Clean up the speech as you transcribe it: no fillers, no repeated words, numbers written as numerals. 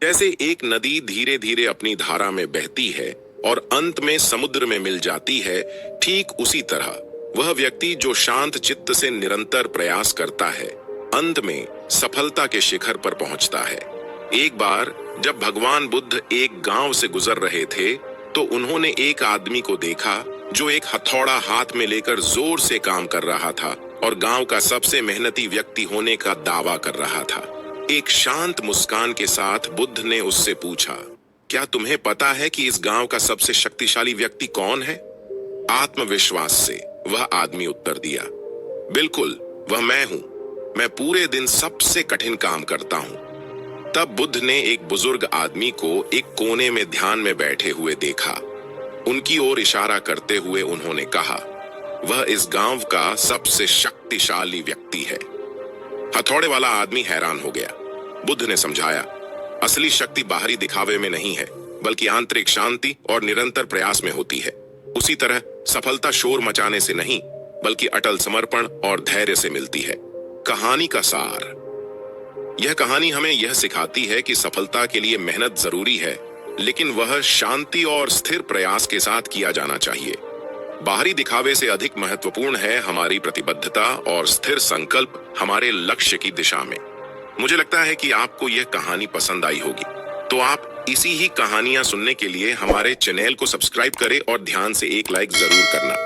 जैसे एक नदी धीरे धीरे अपनी धारा में बहती है और अंत में समुद्र में मिल जाती है, ठीक उसी तरह वह व्यक्ति जो शांत चित्त से निरंतर प्रयास करता है, अंत में सफलता के शिखर पर पहुंचता है। एक बार जब भगवान बुद्ध एक गांव से गुजर रहे थे, तो उन्होंने एक आदमी को देखा जो एक हथौड़ा हाथ में लेकर जोर से काम कर रहा था और गांव का सबसे मेहनती व्यक्ति होने का दावा कर रहा था। एक शांत मुस्कान के साथ बुद्ध ने उससे पूछा, क्या तुम्हें पता है कि इस गांव का सबसे शक्तिशाली व्यक्ति कौन है? आत्मविश्वास से वह आदमी उत्तर दिया, बिल्कुल, वह मैं हूं। मैं पूरे दिन सबसे कठिन काम करता हूं। तब बुद्ध ने एक बुजुर्ग आदमी को एक कोने में ध्यान में बैठे हुए देखा। उनकी ओर इशारा करते हुए उन्होंने कहा, वह इस गांव का सबसे शक्तिशाली व्यक्ति है। हथौड़े वाला आदमी हैरान हो गया। बुद्ध ने समझाया, असली शक्ति बाहरी दिखावे में नहीं है, बल्कि आंतरिक शांति और निरंतर प्रयास में होती है। उसी तरह सफलता शोर मचाने से नहीं, बल्कि अटल समर्पण और धैर्य से मिलती है। कहानी का सार, यह कहानी हमें यह सिखाती है कि सफलता के लिए मेहनत जरूरी है, लेकिन वह शांति और स्थिर प्रयास के साथ किया जाना चाहिए। बाहरी दिखावे से अधिक महत्वपूर्ण है हमारी प्रतिबद्धता और स्थिर संकल्प हमारे लक्ष्य की दिशा में। मुझे लगता है कि आपको यह कहानी पसंद आई होगी, तो आप इसी ही कहानियां सुनने के लिए हमारे चैनल को सब्सक्राइब करें और ध्यान से एक लाइक जरूर करना।